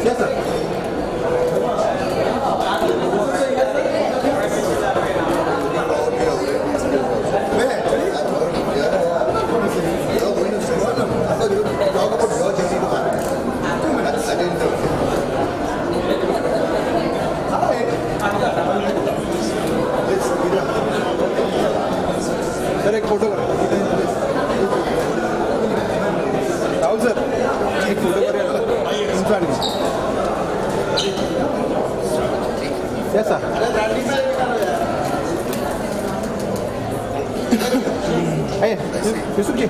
Yes, sir. Sir एक photo करो Rahul sir एक फोटो करें यस सर आइए यूसुफ जी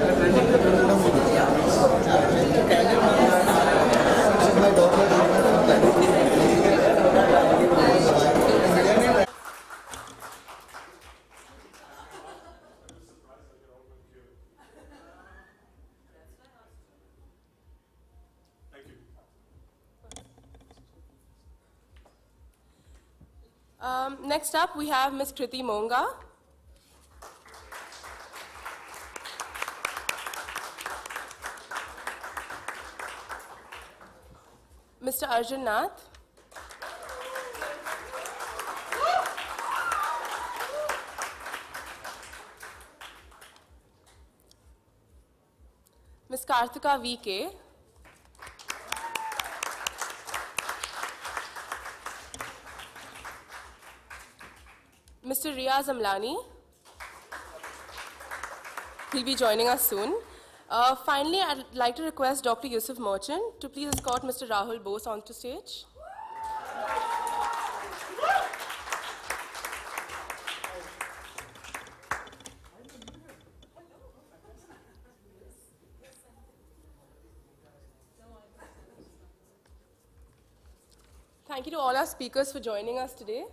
Next up, we have Ms. Kriti Monga. Mr. Arjun Nath. Ms. Karthika V.K. Mr. Riaz Amlani. He'll be joining us soon. Finally, I'd like to request Dr. Yusuf Merchant to please escort Mr. Rahul Bose onto stage. Thank you to all our speakers for joining us today.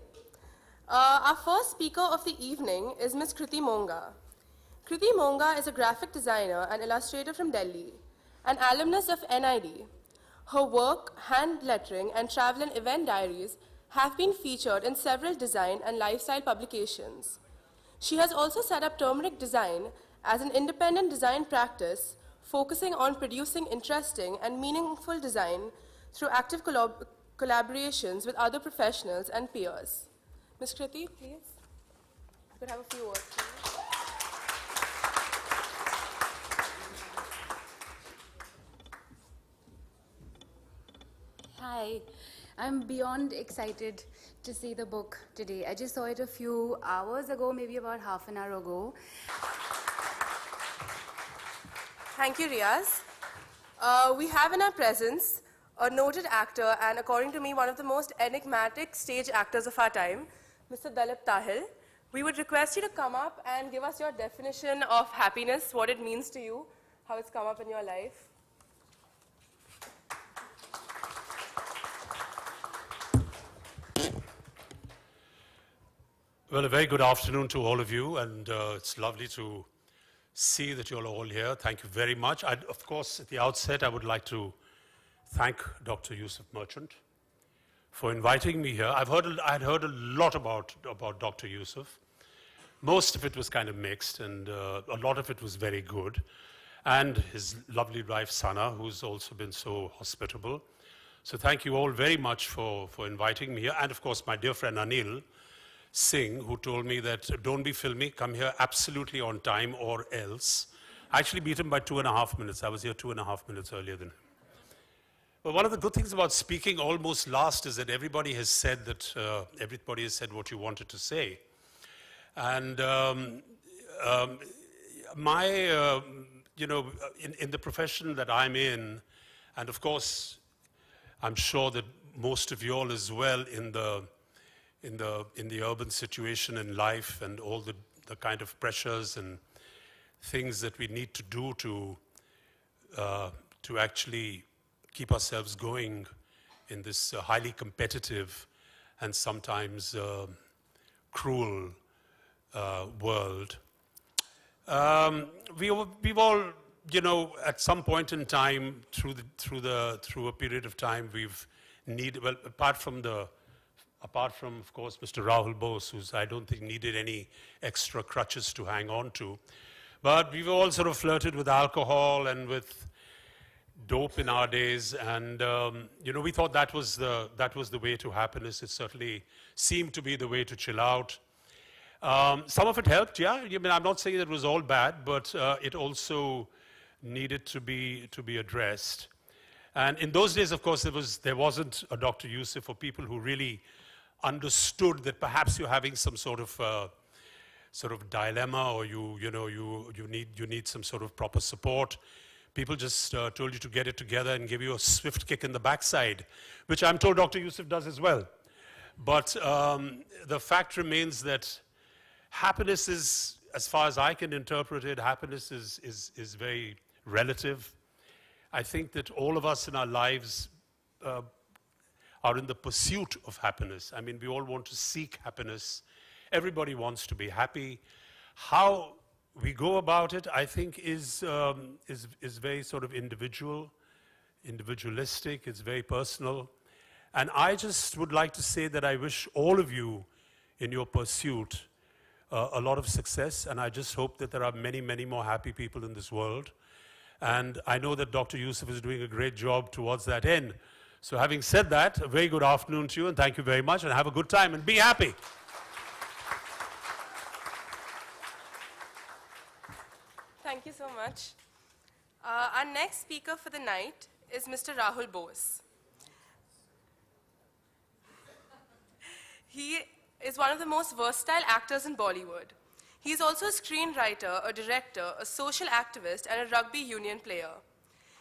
Our first speaker of the evening is Ms. Kriti Monga. Kriti Monga is a graphic designer and illustrator from Delhi, an alumnus of NID. Her work, hand lettering, and travel and event diaries have been featured in several design and lifestyle publications. She has also set up Turmeric Design as an independent design practice focusing on producing interesting and meaningful design through active collaborations with other professionals and peers. Ms. Kriti, please. You could have a few words. Hi, I'm beyond excited to see the book today. I just saw it a few hours ago, maybe about half an hour ago. Thank you, Riaz. We have in our presence a noted actor and, according to me, one of the most enigmatic stage actors of our time, Mr. Dalip Tahil. We would request you to come up and give us your definition of happiness, what it means to you, how it's come up in your life. Well, a very good afternoon to all of you, and it's lovely to see that you're all here. Thank you very much. Of course, at the outset, I would like to thank Dr. Yusuf Merchant for inviting me here. I'd heard a lot about Dr. Yusuf. Most of it was kind of mixed, and a lot of it was very good. And his lovely wife, Sana, who's also been so hospitable. So thank you all very much for inviting me here. And of course, my dear friend Anil Singh, who told me that don't be filmy, come here absolutely on time or else. I actually beat him by 2.5 minutes. I was here 2.5 minutes earlier than him. Well, one of the good things about speaking almost last is that everybody has said what you wanted to say. And in the profession that I'm in, and of course, I'm sure that most of you all as well in the urban situation in life and all the kind of pressures and things that we need to do to actually keep ourselves going in this highly competitive and sometimes cruel world. We've all, at some point in time through a period of time, we've needed, well, apart from, of course, Mr. Rahul Bose, who's I don't think needed any extra crutches to hang on to, But we've all sort of flirted with alcohol and with dope in our days, and you know, we thought that was the way to happiness. It certainly seemed to be the way to chill out. Some of it helped, yeah. I mean, I'm not saying that it was all bad, but it also needed to be addressed. And in those days, of course, there wasn't a Dr. Yusuf for people who really understood that perhaps you're having some sort of dilemma, or you need some sort of proper support. People just told you to get it together and give you a swift kick in the backside, which I'm told Dr. Yusuf does as well. But the fact remains that happiness is, as far as I can interpret it, happiness is very relative. I think that all of us in our lives are in the pursuit of happiness. I mean, we all want to seek happiness. Everybody wants to be happy. How we go about it, I think, is very sort of individualistic. It's very personal. And I just would like to say that I wish all of you in your pursuit a lot of success, and I just hope that there are many, many more happy people in this world. And I know that Dr. Yusuf is doing a great job towards that end. So having said that, a very good afternoon to you, and thank you very much, and have a good time, and be happy. Thank you so much. Our next speaker for the night is Mr. Rahul Bose. He is one of the most versatile actors in Bollywood. He is also a screenwriter, a director, a social activist, and a rugby union player.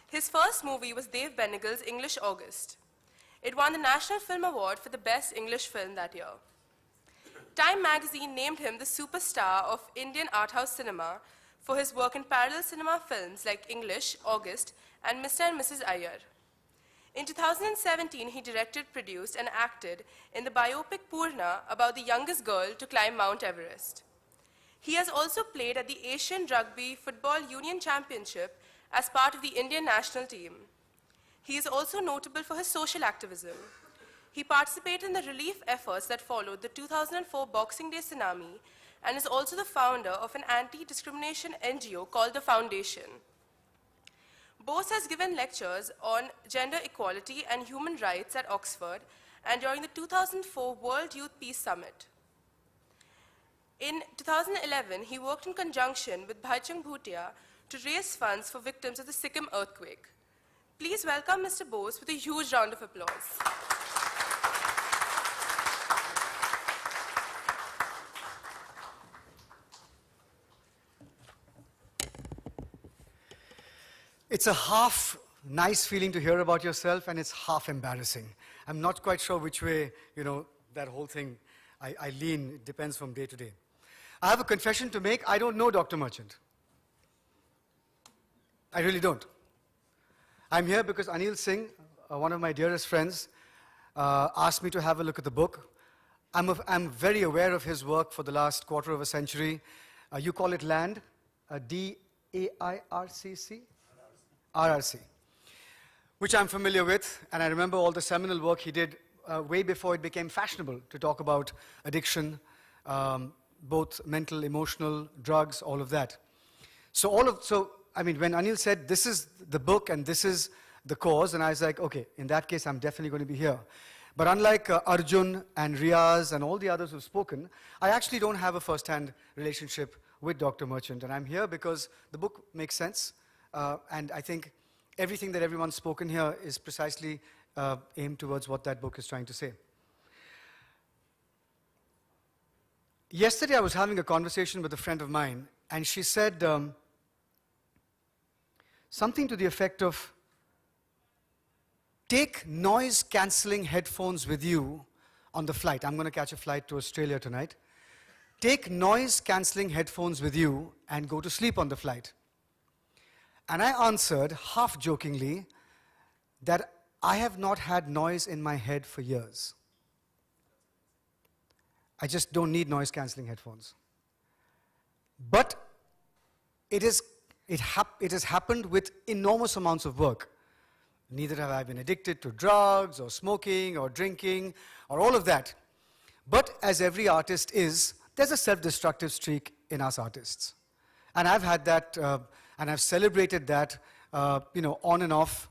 His first movie was Dave Benegal's English August. It won the National Film Award for the Best English Film that year. Time magazine named him the superstar of Indian art house cinema for his work in parallel cinema films like English, August, and Mr. and Mrs. Iyer. In 2017, he directed, produced, and acted in the biopic Purna about the youngest girl to climb Mount Everest. He has also played at the Asian Rugby Football Union Championship as part of the Indian national team. He is also notable for his social activism. He participated in the relief efforts that followed the 2004 Boxing Day tsunami and is also the founder of an anti-discrimination NGO called the Foundation. Bose has given lectures on gender equality and human rights at Oxford and during the 2004 World Youth Peace Summit. In 2011, he worked in conjunction with Bhaichung Bhutia to raise funds for victims of the Sikkim earthquake. Please welcome Mr. Bose with a huge round of applause. It's a half nice feeling to hear about yourself, and it's half embarrassing. I'm not quite sure which way, that whole thing I lean. It depends from day to day. I have a confession to make. I don't know Dr. Merchant. I really don't. I'm here because Anil Singh, one of my dearest friends, asked me to have a look at the book. I'm very aware of his work for the last quarter of a century. You call it LAND, D-A-I-R-C-C? RRC, which I'm familiar with, and I remember all the seminal work he did way before it became fashionable to talk about addiction, both mental, emotional, drugs, all of that. So when Anil said, this is the book and this is the cause, and I was like, okay, in that case, I'm definitely going to be here. But unlike Arjun and Riaz and all the others who've spoken, I actually don't have a first-hand relationship with Dr. Merchant, and I'm here because the book makes sense. And I think everything that everyone's spoken here is precisely aimed towards what that book is trying to say. Yesterday I was having a conversation with a friend of mine, and she said something to the effect of, take noise-cancelling headphones with you on the flight. I'm going to catch a flight to Australia tonight. Take noise-cancelling headphones with you and go to sleep on the flight. And I answered, half-jokingly, that I have not had noise in my head for years. I just don't need noise-cancelling headphones. But it has happened with enormous amounts of work. Neither have I been addicted to drugs or smoking or drinking or all of that. But as every artist is, there's a self-destructive streak in us artists. And I've had that, and I've celebrated that, on and off,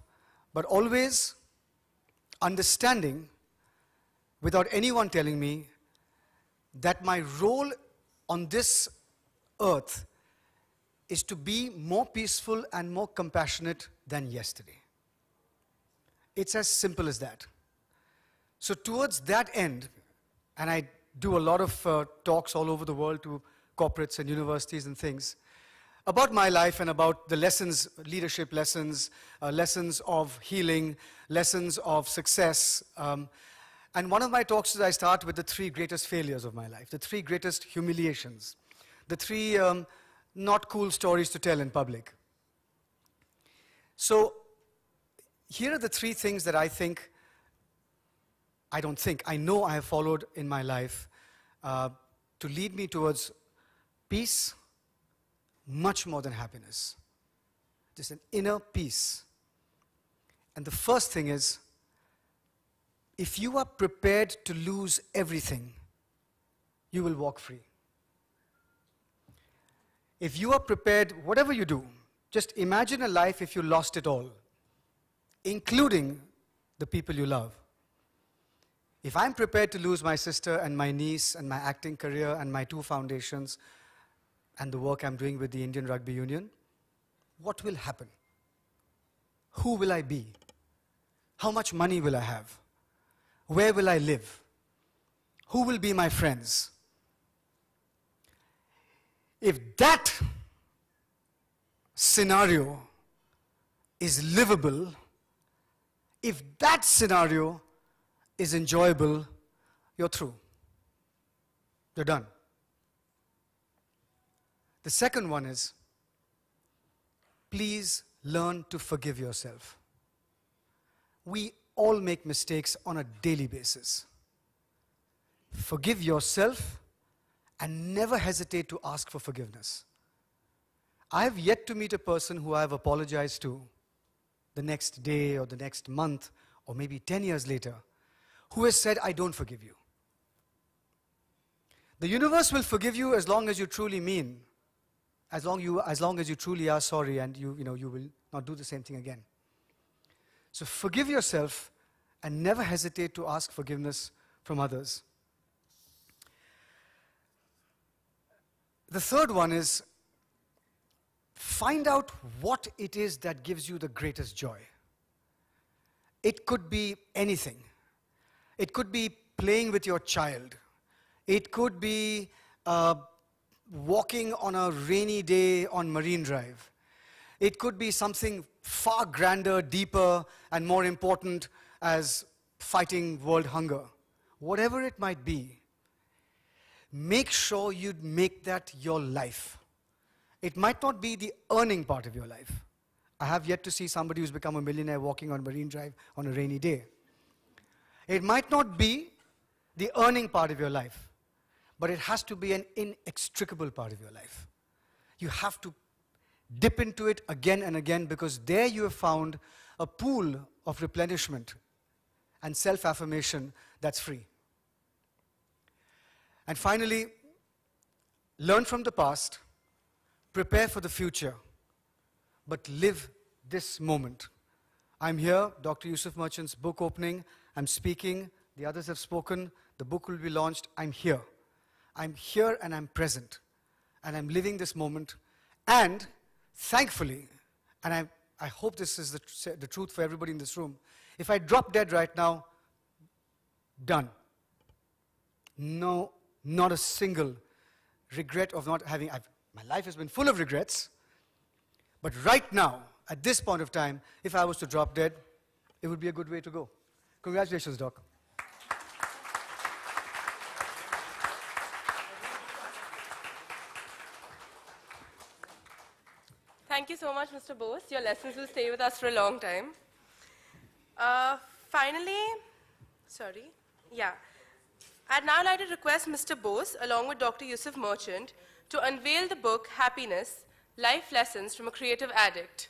but always understanding, without anyone telling me, that my role on this earth is to be more peaceful and more compassionate than yesterday. It's as simple as that. So towards that end, and I do a lot of talks all over the world to corporates and universities and things, about my life and about the lessons, leadership lessons, lessons of healing, lessons of success. And one of my talks is I start with the 3 greatest failures of my life, the 3 greatest humiliations, the 3 not cool stories to tell in public. So here are the 3 things that I know I have followed in my life to lead me towards peace, much more than happiness. Just an inner peace. And the first thing is, if you are prepared to lose everything, you will walk free. If you are prepared, whatever you do, just imagine a life if you lost it all, including the people you love. If I'm prepared to lose my sister and my niece and my acting career and my 2 foundations and the work I'm doing with the Indian Rugby Union, what will happen? Who will I be? How much money will I have? Where will I live? Who will be my friends? If that scenario is livable, if that scenario is enjoyable, you're through. You're done. The second one is, please learn to forgive yourself. We all make mistakes on a daily basis. Forgive yourself and never hesitate to ask for forgiveness. I have yet to meet a person who I have apologized to the next day or the next month or maybe 10 years later who has said, I don't forgive you. The universe will forgive you as long as you truly mean, as long as you truly are sorry and you will not do the same thing again. So forgive yourself and never hesitate to ask forgiveness from others. The third one is, find out what it is that gives you the greatest joy. It could be anything. It could be playing with your child. It could be walking on a rainy day on Marine Drive. It could be something far grander, deeper, and more important as fighting world hunger. Whatever it might be, make sure you make that your life. It might not be the earning part of your life. I have yet to see somebody who's become a millionaire walking on Marine Drive on a rainy day. It might not be the earning part of your life, but it has to be an inextricable part of your life. You have to dip into it again and again, because there you have found a pool of replenishment and self-affirmation that's free. And finally, learn from the past, prepare for the future, but live this moment. I'm here, Dr. Yusuf Merchant's book opening. I'm speaking. The others have spoken. The book will be launched. I'm here. I'm here and I'm present. And I'm living this moment. And thankfully, and I hope this is the truth for everybody in this room, if I drop dead right now, done. No, not a single regret of not having, my life has been full of regrets, but right now, at this point of time, if I was to drop dead, it would be a good way to go. Congratulations, Doc. Thank you so much, Mr. Bose. Your lessons will stay with us for a long time. Finally, I'd now like to request Mr. Bose, along with Dr. Yusuf Merchant, to unveil the book, Happiness, Life Lessons from a Creative Addict.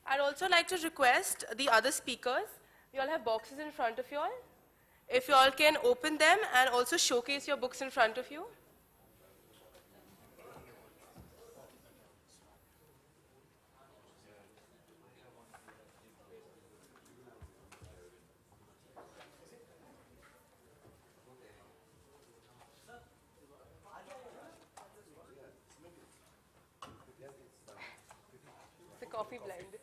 I'd also like to request the other speakers, you all have boxes in front of you all. If you all can open them and also showcase your books in front of you. coffee blend.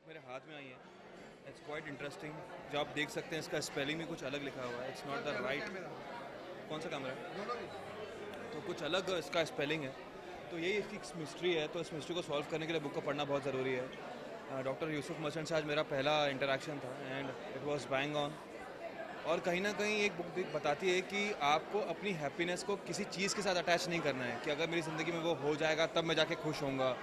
मेरे हाथ में आई है. It's quite interesting. जो आप देख सकते हैं इसका स्पेलिंग में कुछ अलग लिखा हुआ है. It's not the right. कौन सा कैमरा है? तो कुछ अलग इसका स्पेलिंग है. तो यही इसकी मिस्ट्री है. तो इस मिस्ट्री को सॉल्व करने के लिए बुक को पढ़ना बहुत ज़रूरी है. डॉक्टर यूसुफ मर्चेंट से आज मेरा पहला इंटरेक्शन था and it was bang on. और कहीं ना कहीं एक बुक बताती है कि आपको अपनी हैप्पीनेस को किसी चीज़ के साथ अटैच नहीं करना है कि अगर मेरी ज़िंदगी में वो हो जाएगा तब मैं जाके खुश होऊंगा.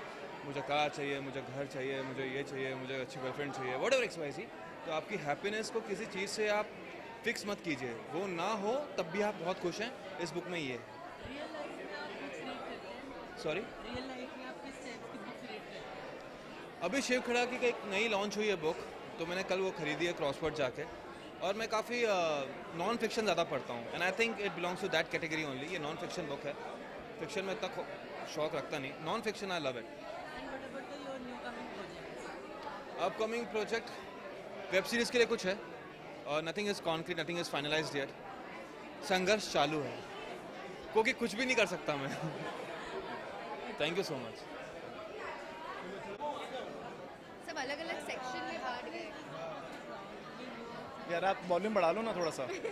मुझे कार चाहिए, मुझे घर चाहिए, मुझे ये चाहिए, मुझे अच्छी गर्लफ्रेंड चाहिए, वट एवर XYZ. तो आपकी हैप्पीनेस को किसी चीज़ से आप फिक्स मत कीजिए. वो ना हो तब भी आप बहुत खुश हैं. इस बुक में ये सॉरी अभी शिव खड़ा की एक नई लॉन्च हुई है बुक. तो मैंने कल वो खरीदी है क्रॉसवर्ड जाके. और मैं काफ़ी नॉन फिक्शन ज़्यादा पढ़ता हूँ and I think it belongs to that category only. ये नॉन फिक्शन बुक है. फिक्शन में इतना शौक रखता नहीं. Non fiction I love it. Upcoming project web series के लिए कुछ है और nothing is concrete, nothing is finalised yet. संघर्ष चालू है क्योंकि कुछ भी नहीं कर सकता मैं. Thank you so much. सब अलग अलग सेक्शन में बांट गए. यार आप वॉल्यूम बढ़ा लो ना थोड़ा सा. इस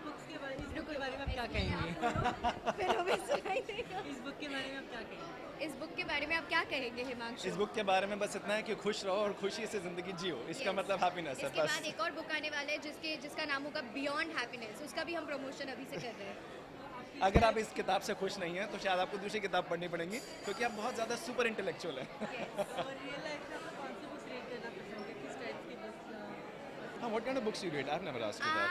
बुक के बारे में आप क्या कहेंगे? फिर हमें सुनाई देगा. इस बुक के बारे में आप क्या कहेंगे? इस बुक के बारे में आप क्या कहेंगे हिमांशु? इस बुक के बारे में बस इतना है कि खुश रहो और खुशी से ज़िंदगी जियो. इसका मतलब हैप्पीनेस है इसके बस. बाद एक और बुक आने वाला है जिसका नाम होगा बियॉन्ड हैप्पीनेस. उसका भी हम प्रमोशन अभी से कर रहे हैं. अगर आप इस किताब से खुश नहीं हैं तो शायद आपको दूसरी किताब पढ़नी पड़ेगी क्योंकि आप बहुत ज़्यादा सुपर इंटेलेक्चुअल हैं. और रियल लाइफ में आपको कौन सी बुक्स रीड करना पसंद है? किस टाइप की बुक्स? हाँ, what kind of books you read? I've never asked you that.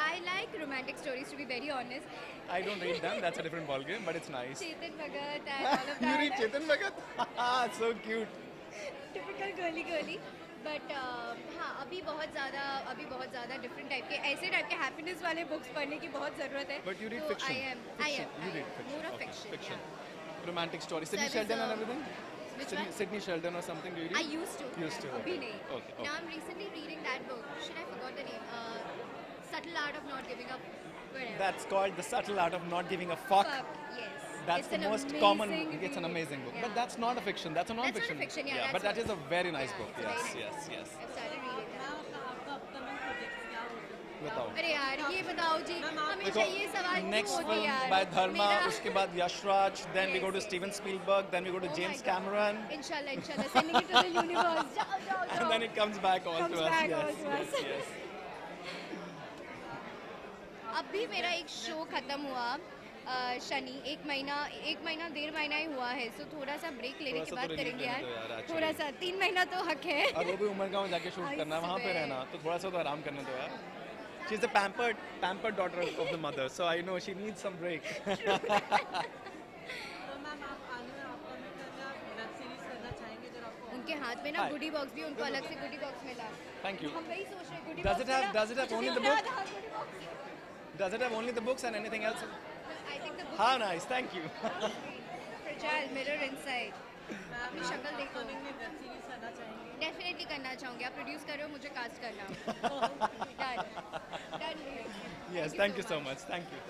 I like romantic stories, to be very honest. I don't read them. That's a different ball game, but it's nice. Chetan Bhagat and all of You that. read Chetan Bhagat? So cute. Typical girly. But हाँ अभी बहुत ज़्यादा different type के ऐसे type के happiness वाले books पढ़ने की बहुत ज़रूरत है. But you read तो fiction. I am. You read fiction. More of Okay, fiction. Romantic stories. Sydney So I was, Sheldon and everything? Which one? Sydney Sheldon or something, do you read? I used to. Used to. अभी Okay. नहीं. Okay. Now I'm recently reading that book. Should I forgot the name? Subtle Art of Not Giving Up. Whatever. That's called The Subtle Art of Not Giving a Fuck. Yes. That's It's the an most amazing common. read. It's an amazing book. Yeah. But that's not a fiction. That's a non-fiction. That's not a fiction, yeah, but that's that is a very nice yeah, book. it's Yes, very yes, nice. yes. I've started reading that. आपका upcoming projects क्या होगा? बताओ. अरे यार ये बताओ जी हमेशा Because ये सवाल क्यों next होते film यार? by Dharma, मेरा- उसके बाद Yashraj, then we go to Yes. Steven Spielberg, then we go to Oh my James God. Cameron, Inshallah, sending it to the universe. जाओ. and then it comes back all Comes to us. back all Yes, to yes, us. yes. अब भी मेरा एक show खत्म हुआ शनि. एक महीना 1.5 महीना ही हुआ है. सो थोड़ा सा ब्रेक लेने थोड़ा की सा बात तो करेंगे relief लेने दो यार. यार, actually. थोड़ा सा 3 महीना तो हक है. और वो भी उमरगांव में जाके शूट I करना, वहाँ पे swear. रहना, तो थोड़ा सा तो आराम करने दो यार. She's the pampered daughter of the mother, so I know she needs some break. तो मैम आप आने में अपकमिंग करना वेब सीरीज करना चाहेंगे अगर आपको? उनके हाथ में ना Hi. गुडी बॉक्स भी उनको अलग से गुडी बॉक्स मिला. Thank you. हम वही सोच रहे गुडी Does box it have only the book? book? Does it have only the books and anything else? I think the book How nice, thank you. fragile mirror inside. अपनी शक्ल देखो. Upcoming में web series करना चाहेंगे? Definitely करना चाहूँगी. आप produce कर रहे हो, मुझे कास्ट करना. Done. Yes, thank you so much. Thank you.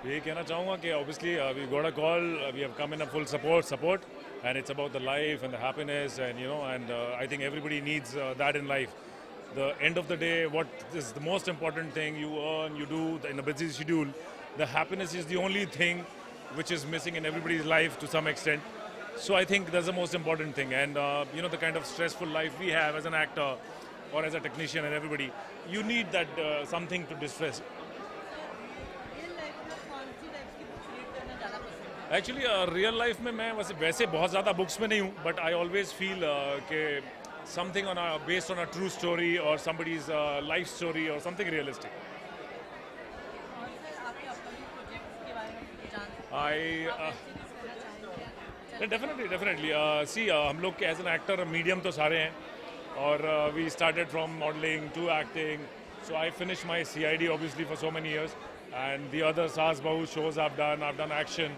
ये कहना चाहूँगा कि obviously we got a call, we have come in a full support, and it's about the life and the happiness, and I think everybody needs that in life. The end of the day, what is the most important thing you earn, you do in a busy schedule. The happiness is the only thing which is missing in everybody's life to some extent. So I think that's the most important thing, and the kind of stressful life we have as an actor or as a technician and everybody, you need that something to distress. Real life में कौन सी types की books read करना ज़्यादा पसंद है? Actually real life में मैं वैसे बहुत ज़्यादा बुक्स में नहीं हूँ, बट आई ऑलवेज फील कि something based on a true story और समबडीज लाइफ स्टोरी और समथिंग रियलिस्टिक. और सर आपके अपकमिंग प्रोजेक्ट्स के बारे में जान सकते आई हैं? आप वेब सीरीज करना चाहेंगे? डेफिनेटली सी हम लोग के एज एन एक्टर मीडियम तो सारे हैं, और we started from modelling to acting. So I finish my CID obviously for so many years, and the other Saas Bahu shows I've done action,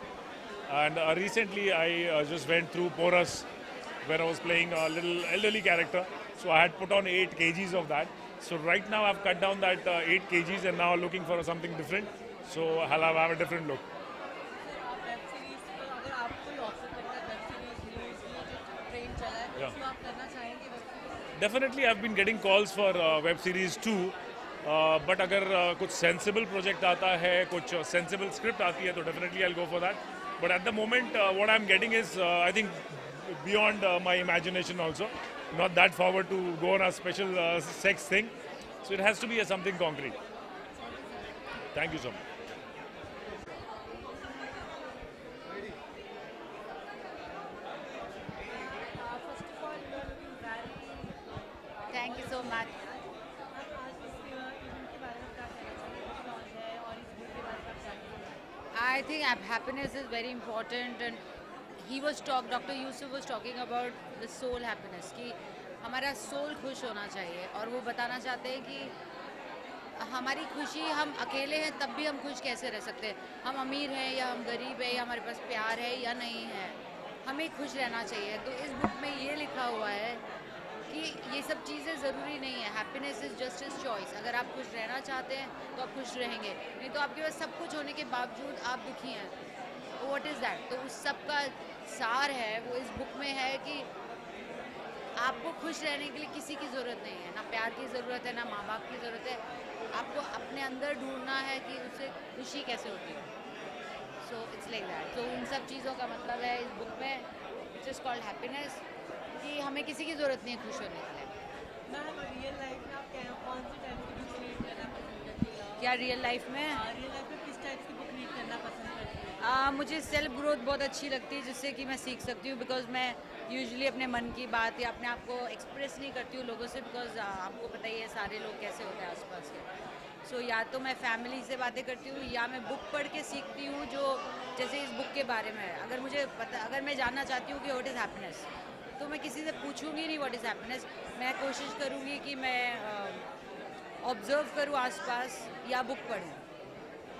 and recently I just went through Porous, where I was playing a little elderly character, so I had put on 8 kgs of that. So right now I've cut down that 8 kgs and now looking for something different, so I'll have a different look. Sir आप web series पर अगर आपको कोई offer करता है web series news ये जो trend चला है Yeah. उसमें आप करना चाहेंगे web series? Definitely I've been getting calls for web series too, but अगर कुछ sensible project आता है, कुछ sensible script आती है, तो definitely I'll go for that. But at the moment what I'm getting is I think beyond my imagination also, not that forward to go on a special sex thing, so it has to be something concrete. Thank you so much. First of all you are looking very thank you so much. आप आज इस event के बारे में क्या कहना चाहेंगे? Book launch है और इस बुक के बारे में आप क्या कहना चाहेंगे? I think happiness is very important, and Dr. Yusuf was talking about the soul happiness, कि हमारा सोल खुश होना चाहिए, और वो बताना चाहते हैं कि हमारी खुशी, हम अकेले हैं तब भी हम खुश कैसे रह सकते हैं, हम अमीर हैं या हम गरीब हैं या हमारे पास प्यार है या नहीं है, हमें खुश रहना चाहिए. तो इस बुक में ये लिखा हुआ है कि ये सब चीज़ें ज़रूरी नहीं है. Happiness is just is choice. अगर आप खुश रहना चाहते हैं तो आप खुश रहेंगे, नहीं तो आपके पास सब कुछ होने के बावजूद आप दुखी हैं. What is that? तो उस सब का सार है वो इस बुक में है कि आपको खुश रहने के लिए किसी की ज़रूरत नहीं है, ना प्यार की ज़रूरत है, ना माँ बाप की ज़रूरत है. आपको अपने अंदर ढूंढना है कि उससे खुशी कैसे होती है. So it's like that. तो उन सब चीज़ों का मतलब है इस बुक में, विच इज़ कॉल्ड हैप्पीनेस, कि हमें किसी की ज़रूरत नहीं है खुश होने के लिए. मैम रियल लाइफ में आप कौन सी टाइप की बुक रीड करना पसंद करती हैं? क्या रियल लाइफ में? रियल लाइफ में किस टाइप की बुक रीड करना पसंद करती हैं? मुझे सेल्फ ग्रोथ बहुत अच्छी लगती है, जिससे कि मैं सीख सकती हूँ, बिकॉज मैं यूजुअली अपने मन की बात या अपने आप को एक्सप्रेस नहीं करती हूँ लोगों से, बिकॉज आपको पता ही है सारे लोग कैसे होते हैं आसपास के. सो या तो मैं फैमिली से बातें करती हूँ या मैं बुक पढ़ के सीखती हूँ, जो जैसे इस बुक के बारे में है. अगर मैं जानना चाहती हूँ कि व्हाट इज़ हैप्पीनेस, तो मैं किसी से पूछूंगी नहीं व्हाट इज़ हैप्पीनेस. मैं कोशिश करूँगी कि मैं ऑब्ज़र्व करूँ आसपास या बुक पढूँ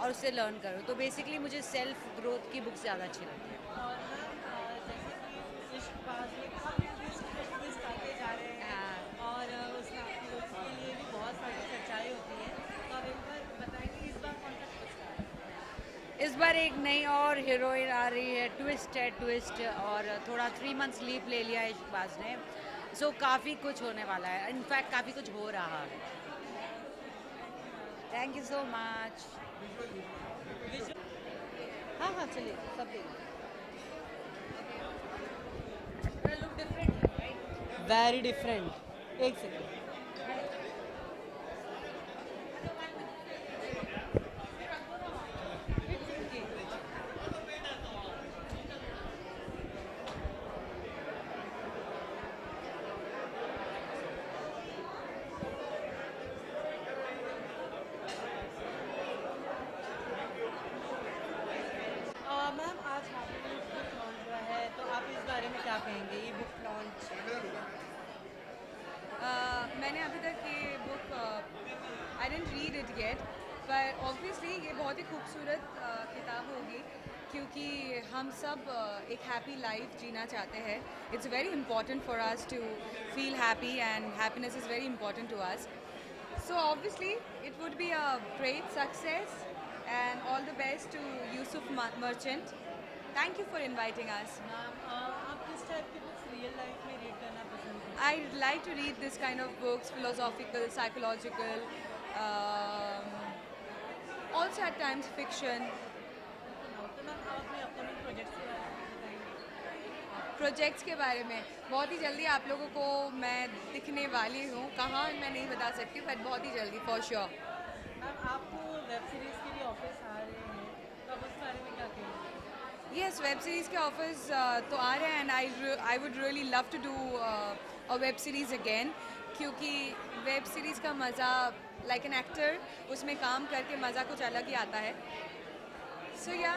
और उससे लर्न करूँ. तो बेसिकली मुझे सेल्फ ग्रोथ की बुक्स ज़्यादा अच्छी लगती है. और मैम जैसे कि इश्कबाज़ में काफ़ी ट्विस्ट आते जा रहे हैं और उसमें आपकी बुक्स के लिए भी बहुत सारी चर्चाएँ होती हैं, तो आप एक बार बताएंगे इस बार कौन सा ट्विस्ट आ रहा है? इस बार एक नई और हीरोइन आ रही है, ट्विस्ट, और थोड़ा 3 months लीव ले लिया है इश्कबाज़ ने. सो काफ़ी कुछ होने वाला है, इनफैक्ट काफ़ी कुछ हो रहा है. Thank you so much. हाँ चलिए सब लुक डिफरेंट है, राइट? Very different. एक सेकेंड. मैम आज हैप्पीनेस बुक लॉन्च हुआ है, तो आप इस बारे में क्या कहेंगे? ये बुक लॉन्च मैंने अभी तक ये book I didn't read it yet, पर ऑब्वियसली ये बहुत ही खूबसूरत किताब होगी, क्योंकि हम सब एक हैप्पी लाइफ जीना चाहते हैं. It's very important for us to feel happy, and happiness is very important to us. So obviously it would be a great success and all the best to Yusuf Merchant. Thank you for inviting us. आप किस type की books real life में read करना पसंद करते I like to read this kind of books, philosophical, psychological, also at times fiction. हो? तो ma'am आप अपने अपकमिंग प्रोजेक्ट्स के बारे में बताइए। प्रोजेक्ट्स के बारे में बहुत ही जल्दी आप लोगों को मैं दिखने वाली हूँ, कहाँ मैं नहीं बता सकती, बट बहुत ही जल्दी फॉर श्योर। मैम आपको वेब सीरीज़ के लिए ऑफर्स आ रहे हैं, तो आप उस बारे में क्या कहेंगे? Yes, वेब सीरीज़ के ऑफर्स तो आ रहे हैं and I would really love to do a web series again, क्योंकि वेब सीरीज़ का मज़ा लाइक एन एक्टर उसमें काम करके मज़ा कुछ अलग ही आता है। सो या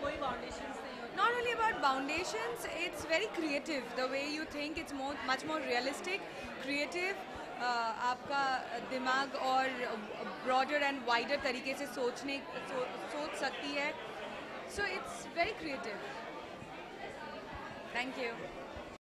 कोई फाउंडेशंस नहीं होते? not only about foundations, it's very creative. The way you think, it's much more realistic, creative. आपका दिमाग और broader and wider तरीके से सोच सकती है. So it's very creative. Thank you.